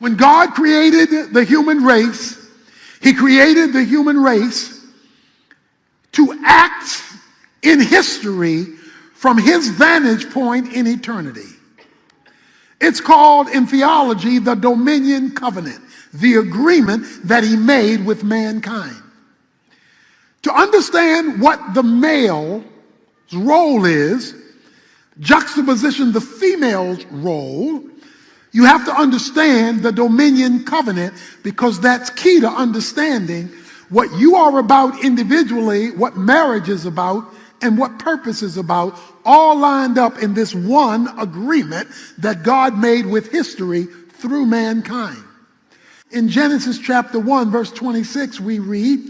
When God created the human race, he created the human race to act in history from his vantage point in eternity. It's called in theology the dominion covenant, the agreement that he made with mankind. To understand what the male's role is, juxtaposition the female's role, you have to understand the dominion covenant, because that's key to understanding what you are about individually, what marriage is about, and what purpose is about, all lined up in this one agreement that God made with history through mankind. In Genesis chapter 1, verse 26, we read,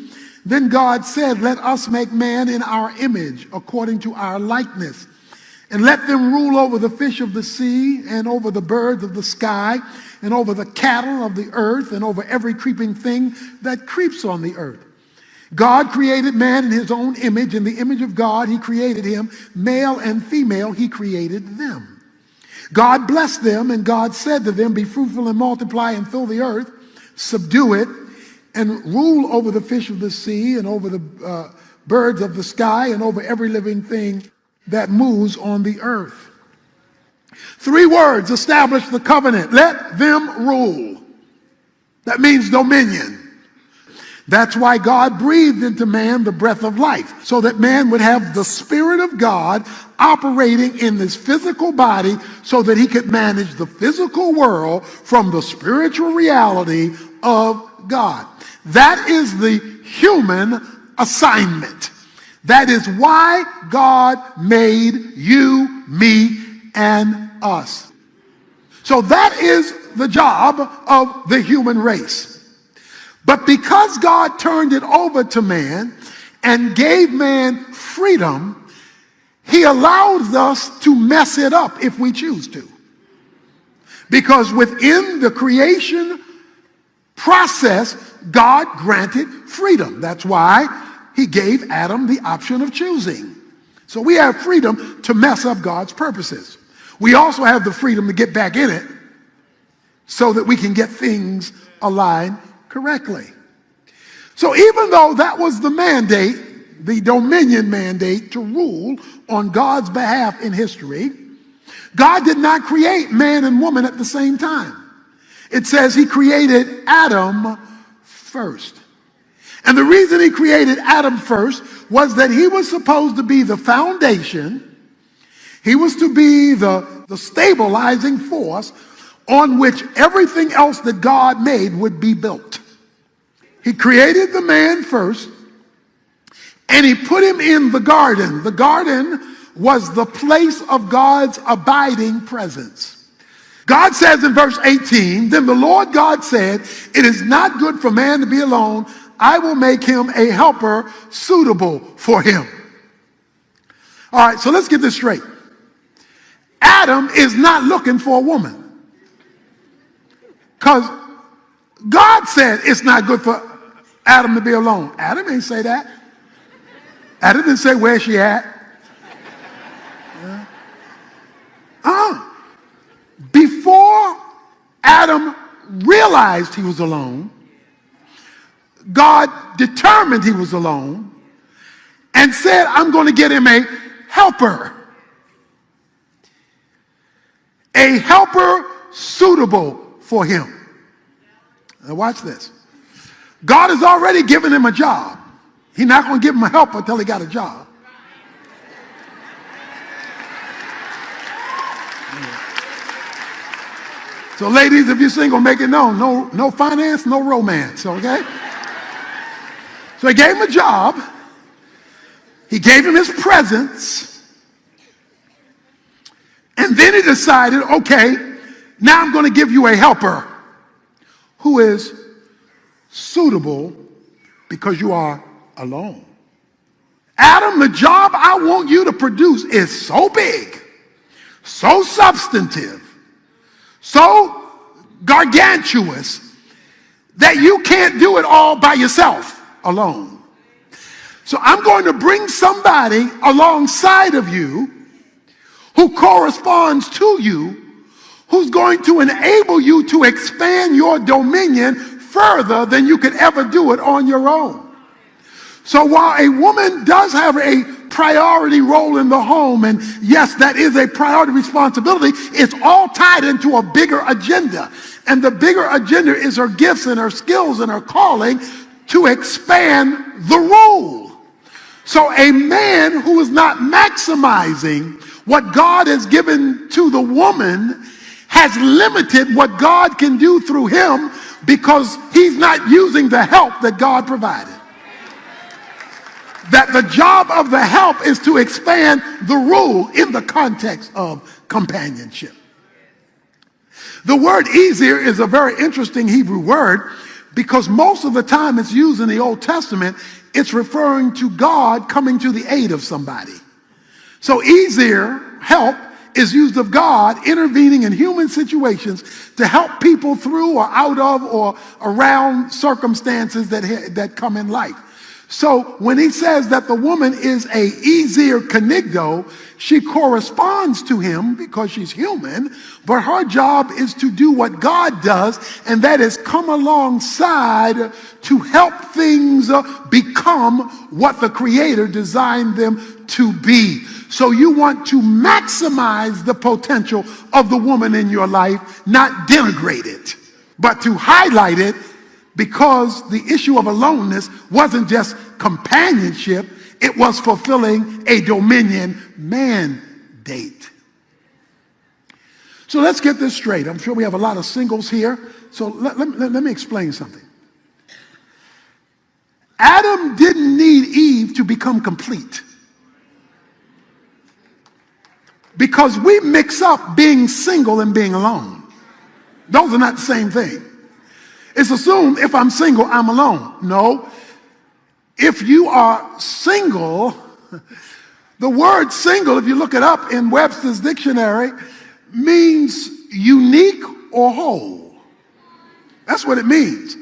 "Then God said, let us make man in our image, according to our likeness, and let them rule over the fish of the sea, and over the birds of the sky, and over the cattle of the earth, and over every creeping thing that creeps on the earth." God created man in his own image. In the image of God, he created him. Male and female, he created them. God blessed them, and God said to them, "Be fruitful and multiply and fill the earth, subdue it, and rule over the fish of the sea, and over the birds of the sky, and over every living thing that moves on the earth." 3 words establish the covenant. Let them rule. That means dominion. That's why God breathed into man the breath of life, so that man would have the Spirit of God operating in this physical body, so that he could manage the physical world from the spiritual reality of God. That is the human assignment. That is why God made you, me, and us. So that is the job of the human race. But because God turned it over to man and gave man freedom, he allows us to mess it up if we choose to. Because within the creation process, God granted freedom. That's why he gave Adam the option of choosing. So we have freedom to mess up God's purposes. We also have the freedom to get back in it so that we can get things aligned correctly. So even though that was the mandate, the dominion mandate to rule on God's behalf in history, God did not create man and woman at the same time. It says he created Adam first. And the reason he created Adam first was that he was supposed to be the foundation. He was to be the stabilizing force on which everything else that God made would be built. He created the man first, and he put him in the garden. The garden was the place of God's abiding presence. God says in verse 18, "Then the Lord God said, it is not good for man to be alone. I will make him a helper suitable for him." All right, so let's get this straight. Adam is not looking for a woman, because God said it's not good for Adam to be alone. Adam didn't say that. Adam didn't say, "Where's she at?" Before Adam realized he was alone, God determined he was alone and said, "I'm going to get him a helper. A helper suitable for him." Now watch this. God has already given him a job. He's not going to give him a helper until he got a job. So ladies, if you're single, make it known. No finance, no romance, okay? So he gave him a job. He gave him his presence. And then he decided, okay, now I'm going to give you a helper who is suitable because you are alone. Adam, the job I want you to produce is so big, so substantive, so gargantuous that you can't do it all by yourself alone. So I'm going to bring somebody alongside of you who corresponds to you, who's going to enable you to expand your dominion further than you could ever do it on your own. So while a woman does have a priority role in the home, and yes, that is a priority responsibility, it's all tied into a bigger agenda. And the bigger agenda is her gifts and her skills and her calling to expand the rule. So a man who is not maximizing what God has given to the woman has limited what God can do through him because he's not using the help that God provided. That the job of the help is to expand the rule in the context of companionship. The word easier is a very interesting Hebrew word because most of the time it's used in the Old Testament, it's referring to God coming to the aid of somebody. So easier, help, is used of God intervening in human situations to help people through or out of or around circumstances that come in life. So when he says that the woman is a easier kenigdo, she corresponds to him because she's human, but her job is to do what God does, and that is come alongside to help things become what the Creator designed them to be. So you want to maximize the potential of the woman in your life, not denigrate it, but to highlight it, because the issue of aloneness wasn't just companionship, it was fulfilling a dominion mandate. So let's get this straight. I'm sure we have a lot of singles here, so let me explain something. Adam didn't need Eve to become complete, because we mix up being single and being alone. Those are not the same thing. It's assumed if I'm single, I'm alone. No. If you are single, the word single, if you look it up in Webster's dictionary, means unique or whole. That's what it means.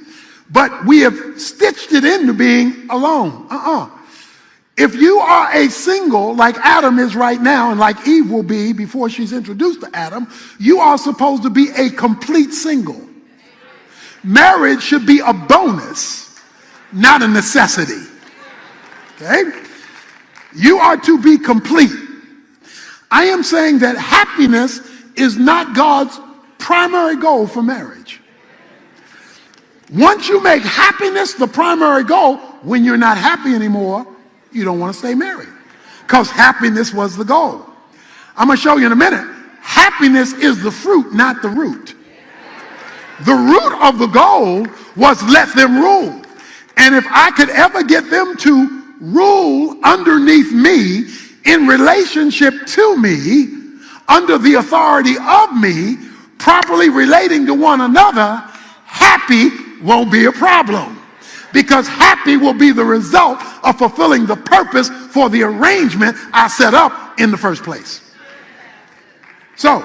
But we have stitched it into being alone. If you are a single, like Adam is right now, and like Eve will be before she's introduced to Adam, you are supposed to be a complete single. Marriage should be a bonus, not a necessity. Okay? You are to be complete. I am saying that happiness is not God's primary goal for marriage. Once you make happiness the primary goal, when you're not happy anymore, you don't want to stay married, because happiness was the goal. I'm going to show you in a minute. Happiness is the fruit, not the root. The root of the goal was let them rule. And if I could ever get them to rule underneath me, in relationship to me, under the authority of me, properly relating to one another, happy won't be a problem. Because happy will be the result of fulfilling the purpose for the arrangement I set up in the first place. So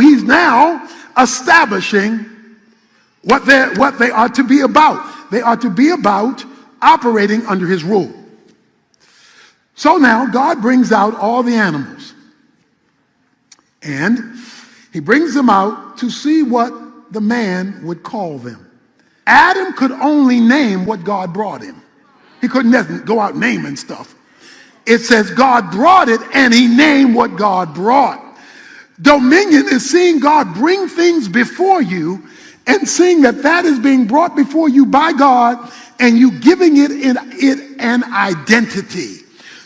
he's now establishing what they are to be about. They are to be about operating under his rule. So now God brings out all the animals, and he brings them out to see what the man would call them. Adam could only name what God brought him. He couldn't go out naming stuff. It says God brought it, and he named what God brought. Dominion is seeing God bring things before you and seeing that is being brought before you by God, and you giving it an identity.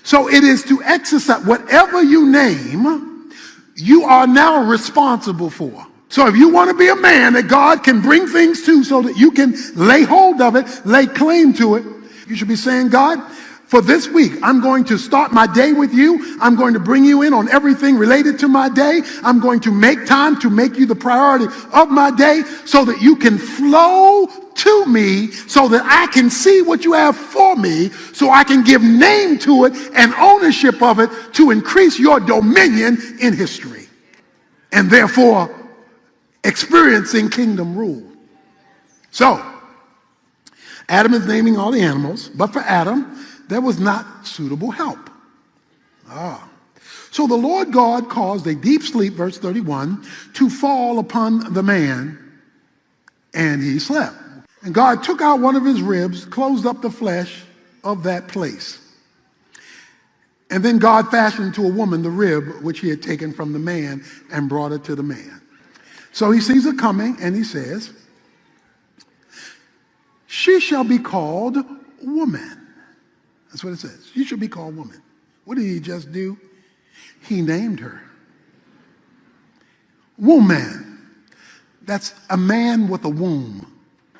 So it is to exercise whatever you name, you are now responsible for. So if you want to be a man that God can bring things to so that you can lay hold of it, lay claim to it, you should be saying, God, for this week, I'm going to start my day with you. I'm going to bring you in on everything related to my day. I'm going to make time to make you the priority of my day so that you can flow to me, so that I can see what you have for me, so I can give name to it and ownership of it to increase your dominion in history. And therefore, experiencing kingdom rule. So, Adam is naming all the animals, but for Adam, there was not suitable help. So the Lord God caused a deep sleep, verse 31, to fall upon the man, and he slept. And God took out one of his ribs, closed up the flesh of that place. And then God fashioned to a woman the rib which he had taken from the man and brought it to the man. So he sees it coming, and he says, she shall be called woman. That's what it says. She shall be called woman. What did he just do? He named her woman. That's a man with a womb.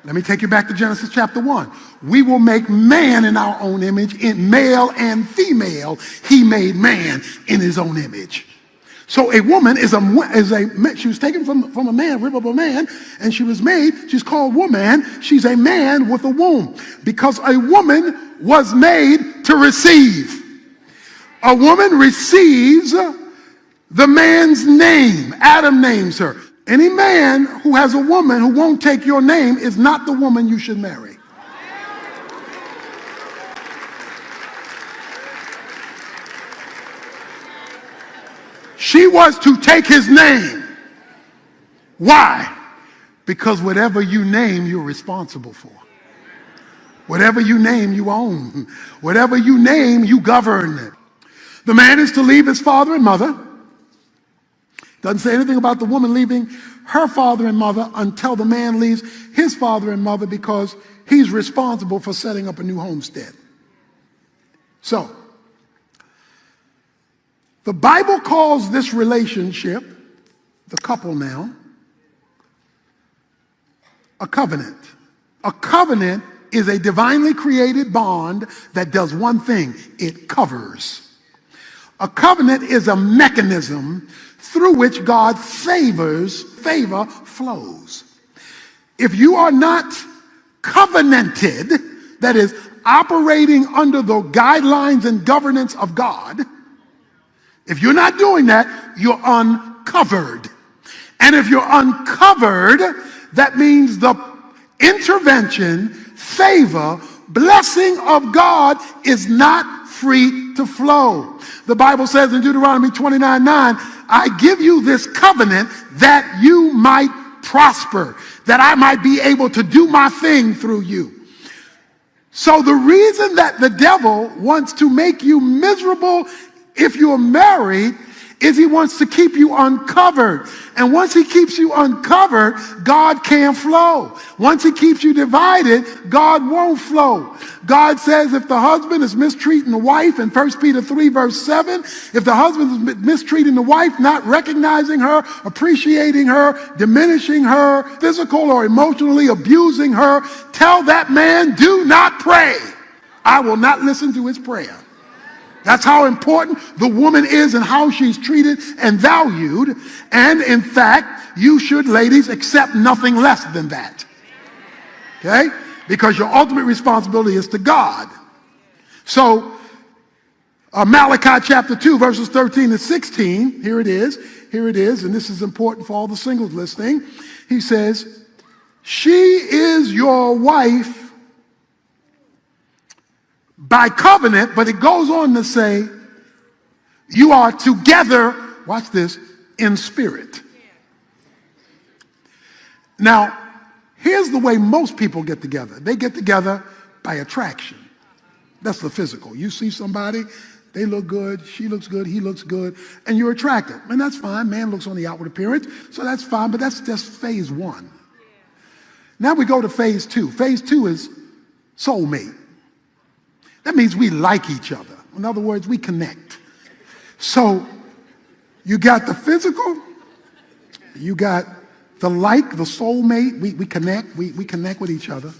Let me take you back to Genesis chapter 1. We will make man in our own image, in male and female. He made man in his own image. So a woman she was taken from a man, rib of a man, and she was made, she's called woman. She's a man with a womb, because a woman was made to receive. A woman receives the man's name. Adam names her. Any man who has a woman who won't take your name is not the woman you should marry. She was to take his name. Why? Because whatever you name, you're responsible for. Whatever you name, you own. Whatever you name, you govern. The man is to leave his father and mother. Doesn't say anything about the woman leaving her father and mother until the man leaves his father and mother, because he's responsible for setting up a new homestead. So, the Bible calls this relationship, the couple now, a covenant. A covenant is a divinely created bond that does one thing: it covers. A covenant is a mechanism through which God's favor flows. If you are not covenanted, that is, operating under the guidelines and governance of God, if you're not doing that, you're uncovered. And if you're uncovered, that means the intervention, favor, blessing of God is not free to flow. The Bible says in Deuteronomy 29:9, I give you this covenant that you might prosper, that I might be able to do my thing through you. So the reason that the devil wants to make you miserable if you're married is he wants to keep you uncovered. And once he keeps you uncovered, God can't flow. Once he keeps you divided, God won't flow. God says if the husband is mistreating the wife, in 1 Peter 3 verse 7, if the husband is mistreating the wife, not recognizing her, appreciating her, diminishing her, physical or emotionally abusing her, tell that man, do not pray. I will not listen to his prayer. That's how important the woman is and how she's treated and valued. And in fact, you should, ladies, accept nothing less than that. Okay? Because your ultimate responsibility is to God. So, Malachi chapter 2, verses 13 and 16, here it is, and this is important for all the singles listening. He says, she is your wife by covenant, but it goes on to say, you are together, watch this, in spirit. Now, here's the way most people get together. They get together by attraction. That's the physical. You see somebody, they look good, she looks good, he looks good, and you're attracted. And that's fine. Man looks on the outward appearance, so that's fine, but that's just phase one. Now we go to phase two. Phase two is soulmate. That means we like each other. In other words, we connect. So you got the physical, you got the like, the soulmate, we connect, we connect with each other.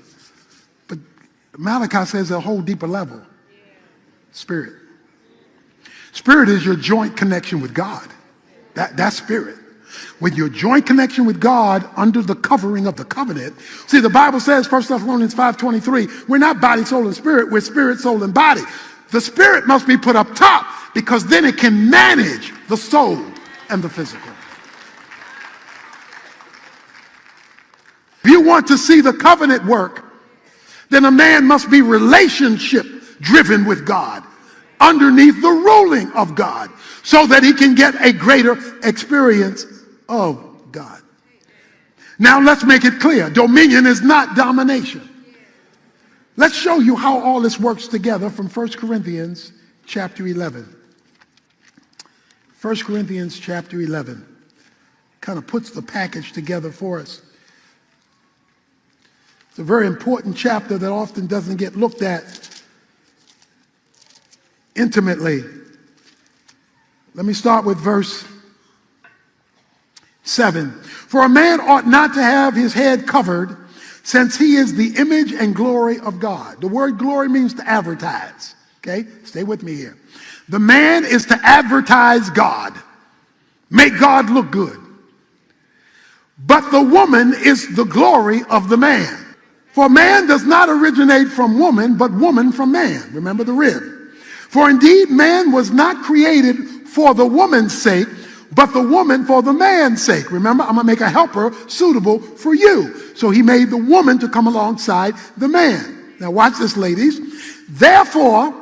But Malachi says a whole deeper level. Spirit. Spirit is your joint connection with God. That's spirit. With your joint connection with God under the covering of the covenant. See, the Bible says, 1 Thessalonians 5:23, we're not body, soul, and spirit, we're spirit, soul, and body. The spirit must be put up top, because then it can manage the soul and the physical. If you want to see the covenant work, then a man must be relationship driven with God, underneath the ruling of God so that he can get a greater experience of God. Now let's make it clear. Dominion is not domination. Let's show you how all this works together from 1 Corinthians chapter 11. 1 Corinthians chapter 11 kind of puts the package together for us. It's a very important chapter that often doesn't get looked at intimately. Let me start with verse 7. For a man ought not to have his head covered, since he is the image and glory of God. The word glory means to advertise. Okay? Stay with me here. The man is to advertise God. Make God look good. But the woman is the glory of the man. For man does not originate from woman, but woman from man. Remember the rib. For indeed man was not created for the woman's sake, but the woman for the man's sake. Remember, I'm going to make a helper suitable for you. So he made the woman to come alongside the man. Now watch this, ladies. Therefore,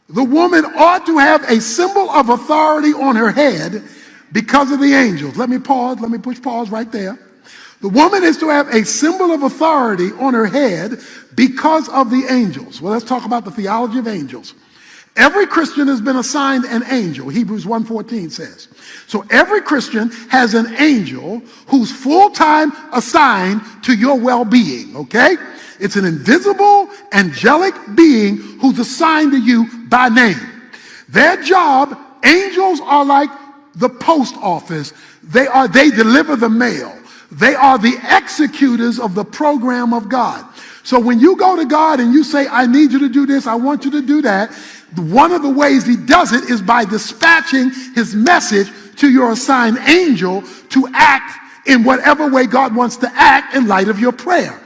the woman ought to have a symbol of authority on her head because of the angels. Let me pause. Let me push pause right there. The woman is to have a symbol of authority on her head because of the angels. Well, let's talk about the theology of angels. Every Christian has been assigned an angel, Hebrews 1:14 says. So every Christian has an angel who's full-time assigned to your well-being, okay? It's an invisible, angelic being who's assigned to you by name. Their job, angels are like the post office. They deliver the mail. They are the executors of the program of God. So when you go to God and you say, I need you to do this, I want you to do that, one of the ways he does it is by dispatching his message to your assigned angel to act in whatever way God wants to act in light of your prayer.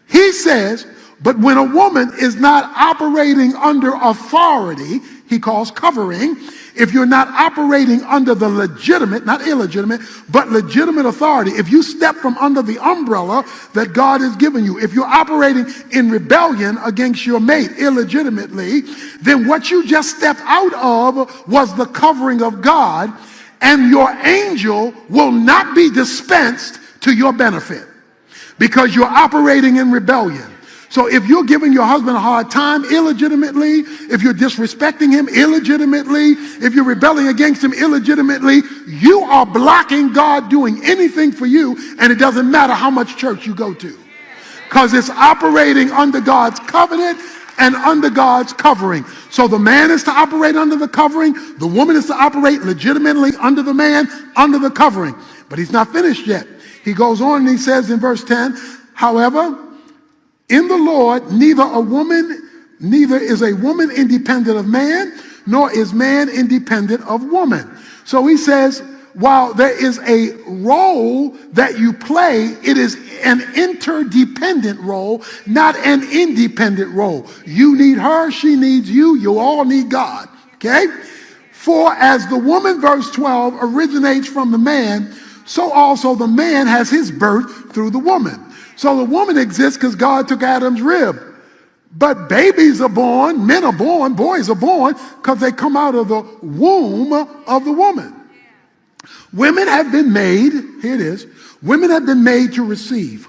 He says, but when a woman is not operating under authority, he calls covering, if you're not operating under the legitimate, not illegitimate, but legitimate authority, if you step from under the umbrella that God has given you, if you're operating in rebellion against your mate illegitimately, then what you just stepped out of was the covering of God, and your angel will not be dispensed to your benefit because you're operating in rebellion. So if you're giving your husband a hard time illegitimately, if you're disrespecting him illegitimately, if you're rebelling against him illegitimately, you are blocking God doing anything for you, and it doesn't matter how much church you go to, because it's operating under God's covenant and under God's covering. So the man is to operate under the covering, the woman is to operate legitimately under the man, under the covering. But he's not finished yet. He goes on and he says in verse 10, however, in the Lord, neither is a woman independent of man, nor is man independent of woman. So he says, while there is a role that you play, it is an interdependent role, not an independent role. You need her, she needs you, you all need God. Okay? For as the woman, verse 12, originates from the man, so also the man has his birth through the woman. So the woman exists because God took Adam's rib. But babies are born, men are born, boys are born because they come out of the womb of the woman. Women have been made, here it is, women have been made to receive.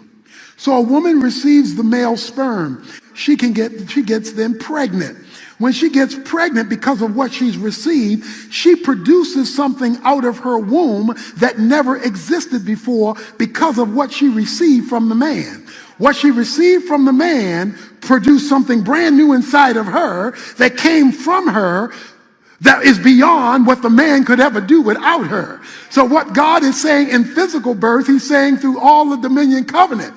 So a woman receives the male sperm. She gets then pregnant. When she gets pregnant because of what she's received, she produces something out of her womb that never existed before because of what she received from the man. What she received from the man produced something brand new inside of her that came from her that is beyond what the man could ever do without her. So what God is saying in physical birth, he's saying through all the dominion covenant.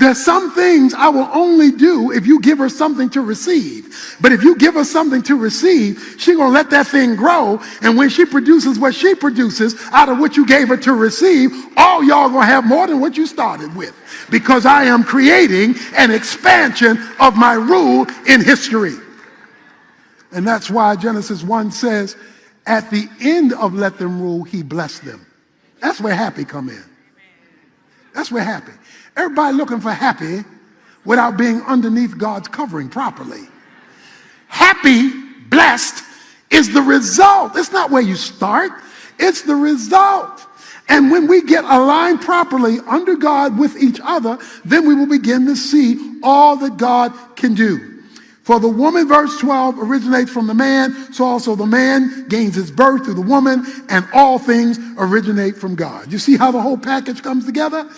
There's some things I will only do if you give her something to receive. But if you give her something to receive, she's going to let that thing grow. And when she produces what she produces out of what you gave her to receive, all y'all going to have more than what you started with. Because I am creating an expansion of my rule in history. And that's why Genesis 1 says, at the end of let them rule, he blessed them. That's where happy come in. That's where happy. Everybody looking for happy without being underneath God's covering properly. Happy, blessed, is the result. It's not where you start. It's the result. And when we get aligned properly under God with each other, then we will begin to see all that God can do. For the woman, verse 12, originates from the man, so also the man gains his birth through the woman, and all things originate from God. You see how the whole package comes together?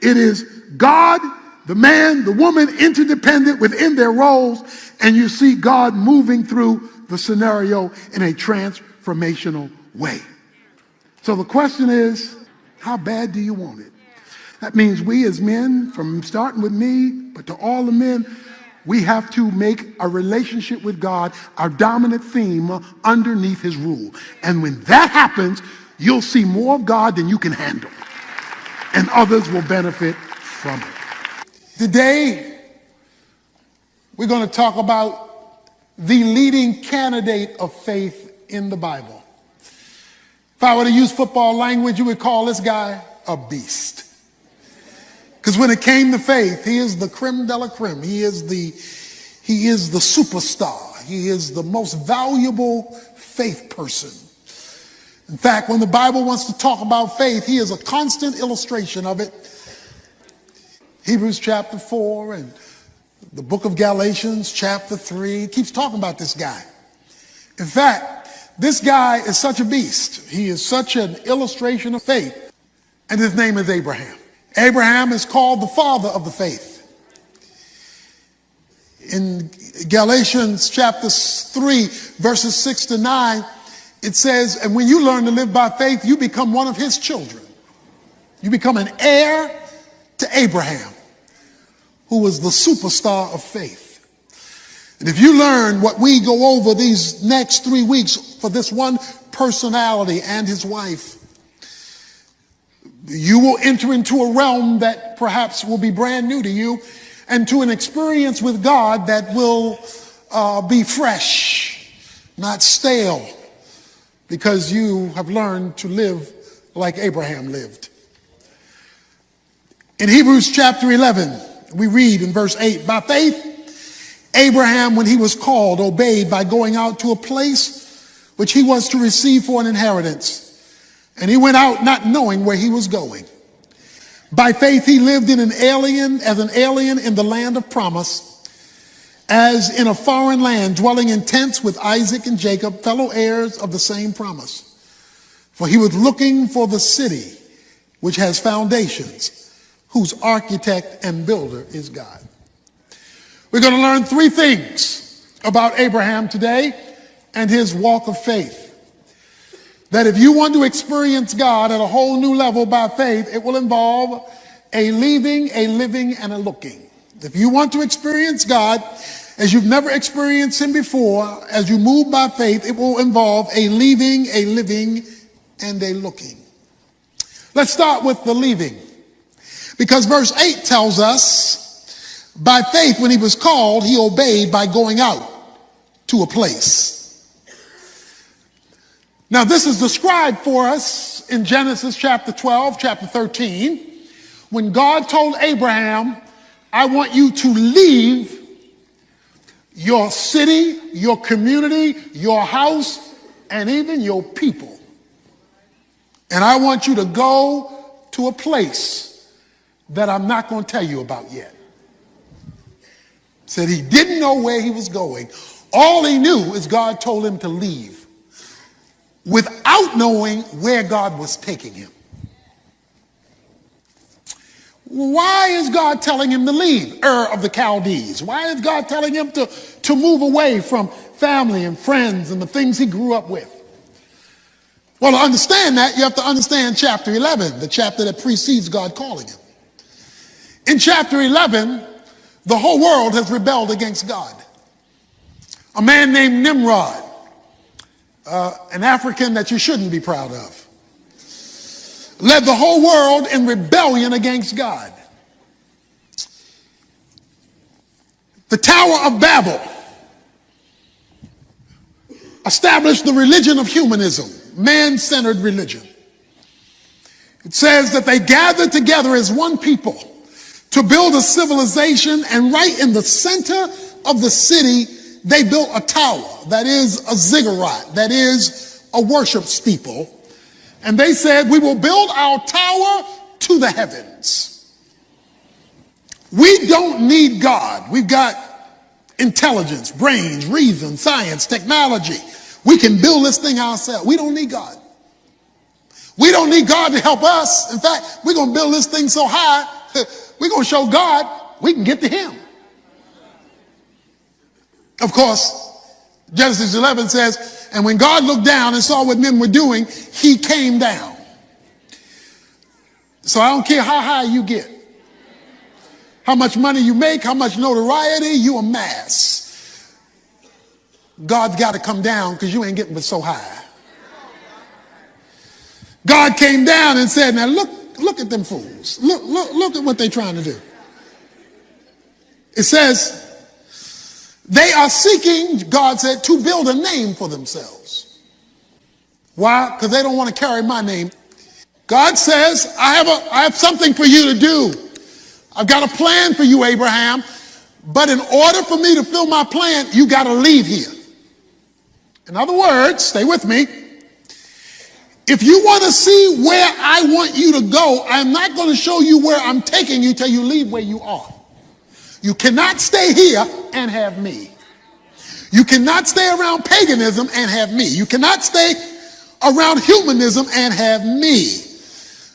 It is God, the man, the woman, interdependent within their roles, and you see God moving through the scenario in a transformational way. So the question is, how bad do you want it? That means we as men, from starting with me, but to all the men, we have to make a relationship with God our dominant theme underneath his rule. And when that happens, you'll see more of God than you can handle. And others will benefit from it. Today, we're going to talk about the leading candidate of faith in the Bible. If I were to use football language, you would call this guy a beast. Because when it came to faith, he is the creme de la creme. He is the superstar. He is the most valuable faith person. In fact, when the Bible wants to talk about faith, he is a constant illustration of it. Hebrews chapter 4 and the book of Galatians chapter 3 keeps talking about this guy. In fact, this guy is such a beast. He is such an illustration of faith. And his name is Abraham. Abraham is called the father of the faith. In Galatians chapter 3, verses 6 to 9, it says, and when you learn to live by faith, you become one of his children. You become an heir to Abraham, who was the superstar of faith. And if you learn what we go over these next 3 weeks for this one personality and his wife, you will enter into a realm that perhaps will be brand new to you, and to an experience with God that will be fresh, not stale, because you have learned to live like Abraham lived. In Hebrews chapter 11, we read in verse 8, by faith, Abraham, when he was called, obeyed by going out to a place which he was to receive for an inheritance. And he went out not knowing where he was going. By faith, he lived as an alien in the land of promise, as in a foreign land, dwelling in tents with Isaac and Jacob, fellow heirs of the same promise. For he was looking for the city which has foundations, whose architect and builder is God. We're going to learn 3 things about Abraham today and his walk of faith. That if you want to experience God at a whole new level by faith, it will involve a leaving, a living, and a looking. If you want to experience God as you've never experienced him before, as you move by faith, it will involve a leaving, a living, and a looking. Let's start with the leaving. Because verse 8 tells us, by faith, when he was called, he obeyed by going out to a place. Now, this is described for us in Genesis chapter 12, chapter 13, when God told Abraham, I want you to leave your city, your community, your house, and even your people. And I want you to go to a place that I'm not going to tell you about yet. Said he didn't know where he was going. All he knew is God told him to leave, without knowing where God was taking him. Why is God telling him to leave Ur of the Chaldees? Why is God telling him to move away from family and friends and the things he grew up with? Well, to understand that, you have to understand chapter 11, the chapter that precedes God calling him. In chapter 11, the whole world has rebelled against God. A man named Nimrod, an African that you shouldn't be proud of, led the whole world in rebellion against God. The Tower of Babel established the religion of humanism, man-centered religion. It says that they gathered together as one people to build a civilization, and right in the center of the city, they built a tower, that is a ziggurat, that is a worship steeple. And they said, we will build our tower to the heavens. We don't need God. We've got intelligence, brains, reason, science, technology. We can build this thing ourselves. We don't need God. We don't need God to help us. In fact, we're going to build this thing so high, we're going to show God we can get to him. Of course, Genesis 11 says, and when God looked down and saw what men were doing, he came down. So I don't care how high you get, how much money you make, how much notoriety you amass. God's got to come down because you ain't getting but so high. God came down and said, now look at them fools. Look at what they're trying to do. It says, they are seeking, God said, to build a name for themselves. Why? Because they don't want to carry my name. God says, I have something for you to do. I've got a plan for you, Abraham. But in order for me to fill my plan, you got to leave here. In other words, stay with me. If you want to see where I want you to go, I'm not going to show you where I'm taking you till you leave where you are. You cannot stay here and have me. You cannot stay around paganism and have me. You cannot stay around humanism and have me.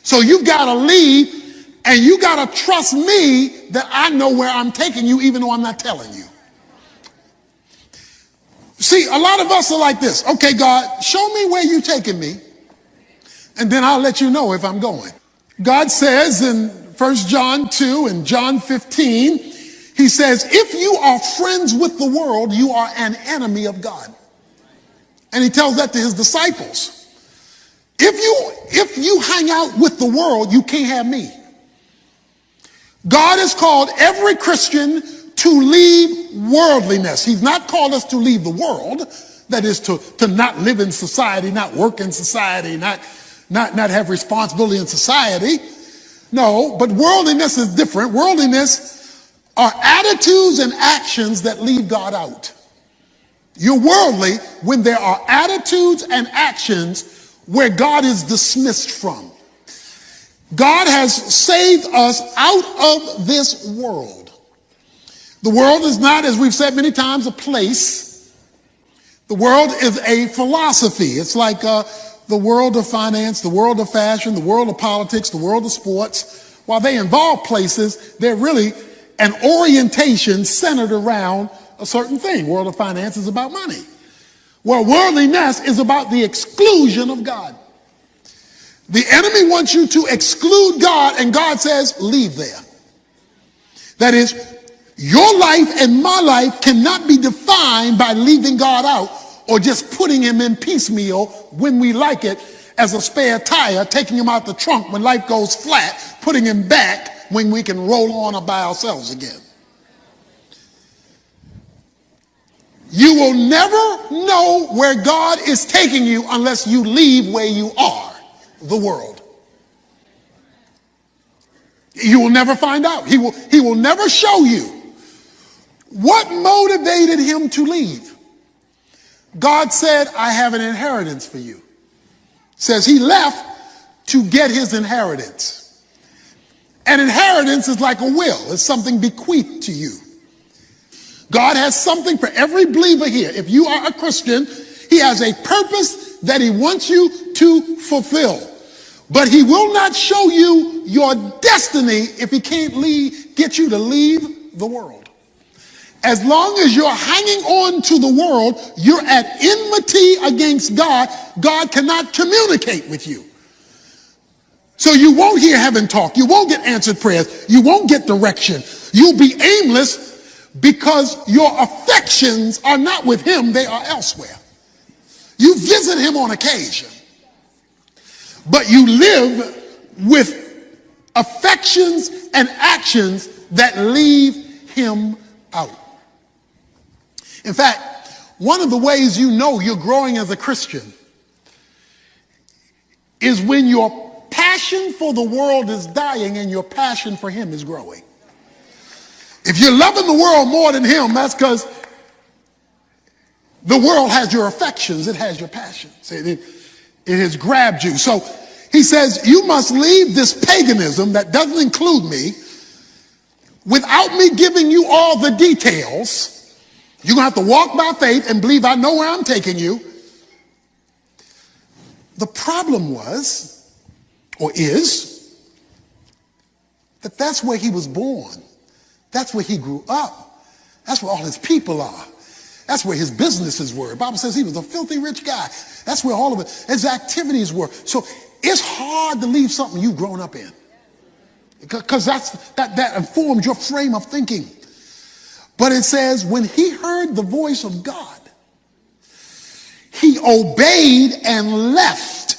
So you've got to leave, and you got to trust me that I know where I'm taking you, even though I'm not telling you. See, a lot of us are like this. Okay, God, show me where you're taking me, and then I'll let you know if I'm going. God says in 1 John 2 and John 15, he says, if you are friends with the world, you are an enemy of God. And he tells that to his disciples. If you hang out with the world, you can't have me. God has called every Christian to leave worldliness. He's not called us to leave the world. That is to not live in society, not work in society, not have responsibility in society. No, but worldliness is different. Worldliness are attitudes and actions that leave God out. You're worldly when there are attitudes and actions where God is dismissed from. God has saved us out of this world. The world is not, as we've said many times, a place. The world is a philosophy. It's like the world of finance, the world of fashion, the world of politics, the world of sports. While they involve places, they're really an orientation centered around a certain thing. World of finance is about money. Well, worldliness is about the exclusion of God. The enemy wants you to exclude God, and God says, leave there. That is, your life and my life cannot be defined by leaving God out or just putting him in piecemeal when we like it as a spare tire, taking him out the trunk when life goes flat, putting him back when we can roll on by ourselves again. You will never know where God is taking you unless you leave where you are, the world. You will never find out. He will never show you what motivated him to leave. God said, I have an inheritance for you. Says he left to get his inheritance. An inheritance is like a will. It's something bequeathed to you. God has something for every believer here. If you are a Christian, he has a purpose that he wants you to fulfill. But he will not show you your destiny if he can't get you to leave the world. As long as you're hanging on to the world, you're at enmity against God. God cannot communicate with you. So you won't hear heaven talk. You won't get answered prayers. You won't get direction. You'll be aimless because your affections are not with him. They are elsewhere. You visit him on occasion, but you live with affections and actions that leave him out. In fact, one of the ways you know you're growing as a Christian is when your passion for the world is dying and your passion for him is growing. If you're loving the world more than him, that's because The world has your affections. It has your passions. It has grabbed you. So he says, you must leave this paganism that doesn't include me without me giving you all the details. You're going to have to walk by faith and believe I know where I'm taking you. The problem was, or is, that that's where he was born. That's where he grew up. That's where all his people are. That's where his businesses were. The Bible says he was a filthy rich guy. That's where all of his activities were. So it's hard to leave something you've grown up in, because that informs your frame of thinking. But it says when he heard the voice of God, he obeyed and left,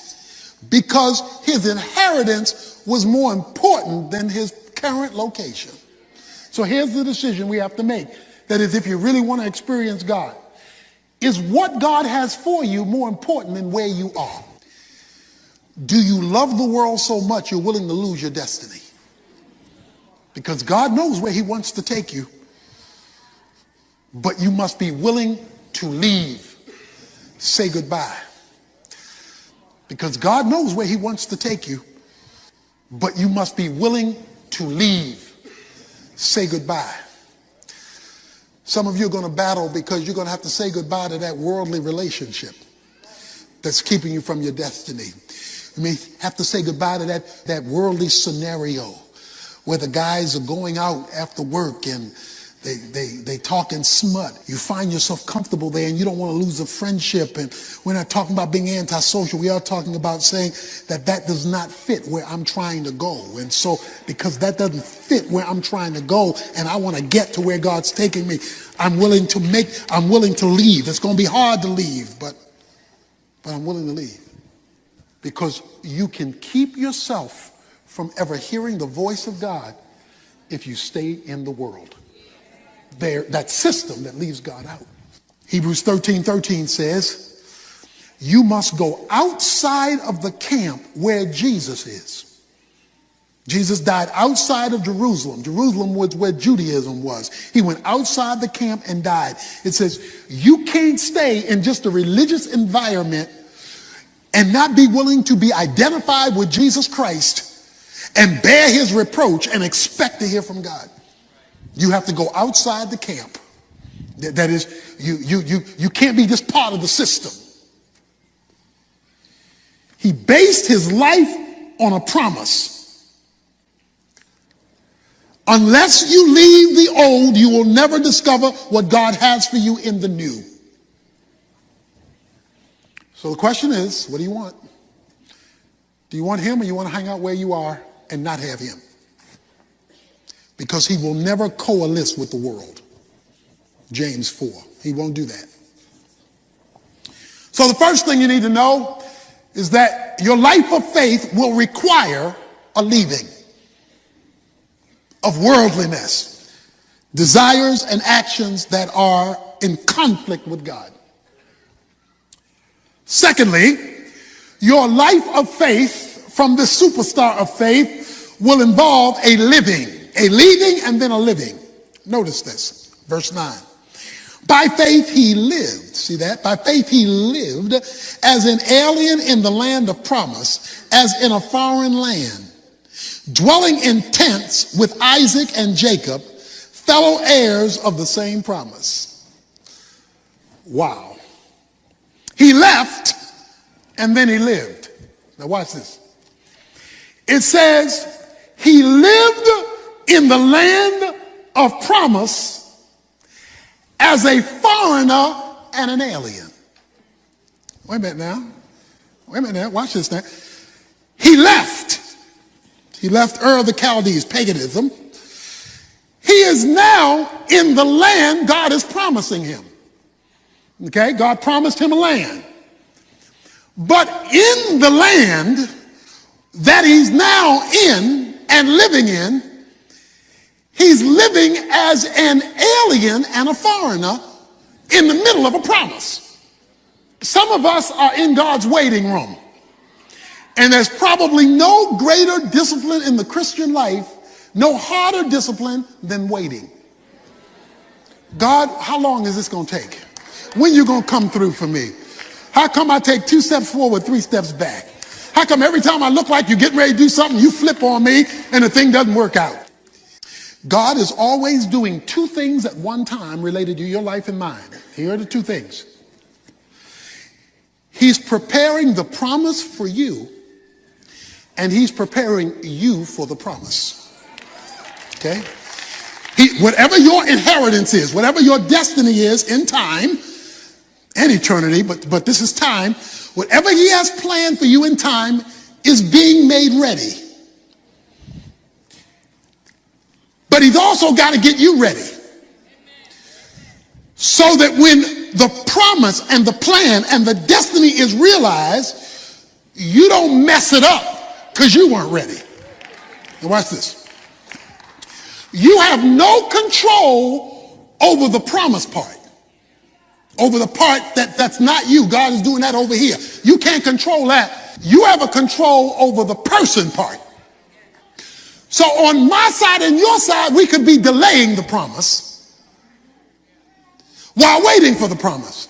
because his inheritance was more important than his current location. So here's the decision we have to make. That is, if you really want to experience God, is what God has for you more important than where you are? Do you love the world so much you're willing to lose your destiny? Because God knows where he wants to take you, but you must be willing to leave. Say goodbye. Because God knows where he wants to take you, but you must be willing to leave. Say goodbye. Some of you are going to battle because you're going to have to say goodbye to that worldly relationship that's keeping you from your destiny. You may have to say goodbye to that worldly scenario where the guys are going out after work and they talking smut. You find yourself comfortable there and you don't want to lose a friendship. And we're not talking about being antisocial. We are talking about saying that does not fit where I'm trying to go. And so because that doesn't fit where I'm trying to go and I want to get to where God's taking me, I'm willing to leave. It's going to be hard to leave, but I'm willing to leave. Because you can keep yourself from ever hearing the voice of God if you stay in the world. That system that leaves God out. Hebrews 13:13 says, you must go outside of the camp where Jesus is. Jesus died outside of Jerusalem. Jerusalem was where Judaism was. He went outside the camp and died. It says, you can't stay in just a religious environment and not be willing to be identified with Jesus Christ and bear his reproach and expect to hear from God. You have to go outside the camp. That is, you can't be just part of the system. He based his life on a promise. Unless you leave the old, you will never discover what God has for you in the new. So the question is, what do you want? Do you want him, or you want to hang out where you are and not have him? Because he will never coalesce with the world. James 4. He won't do that. So the first thing you need to know is that your life of faith will require a leaving of worldliness, desires and actions that are in conflict with God. Secondly, your life of faith from the superstar of faith will involve a living. A leaving and then a living. Notice this, verse 9. By faith he lived, see that? By faith he lived as an alien in the land of promise, as in a foreign land, dwelling in tents with Isaac and Jacob, fellow heirs of the same promise. Wow. He left and then he lived. Now watch this. It says he lived in the land of promise as a foreigner and an alien. Wait a minute now. Watch this now. He left. He left Ur of the Chaldees, paganism. He is now in the land God is promising him. Okay, God promised him a land. But in the land that he's now in and living in, he's living as an alien and a foreigner in the middle of a promise. Some of us are in God's waiting room. And there's probably no greater discipline in the Christian life, no harder discipline than waiting. God, how long is this going to take? When you gonna come through for me? How come I take 2 steps forward, 3 steps back? How come every time I look like you're getting ready to do something, you flip on me and the thing doesn't work out? God is always doing 2 things at one time related to your life and mine. Here are the 2 things. He's preparing the promise for you, and he's preparing you for the promise. Okay? Whatever your inheritance is, whatever your destiny is in time and eternity, but this is time, whatever he has planned for you in time is being made ready. But he's also got to get you ready. So that when the promise and the plan and the destiny is realized, you don't mess it up because you weren't ready. Now watch this. You have no control over the promise part. Over the part that's not you. God is doing that over here. You can't control that. You have a control over the person part. So on my side and your side, we could be delaying the promise while waiting for the promise.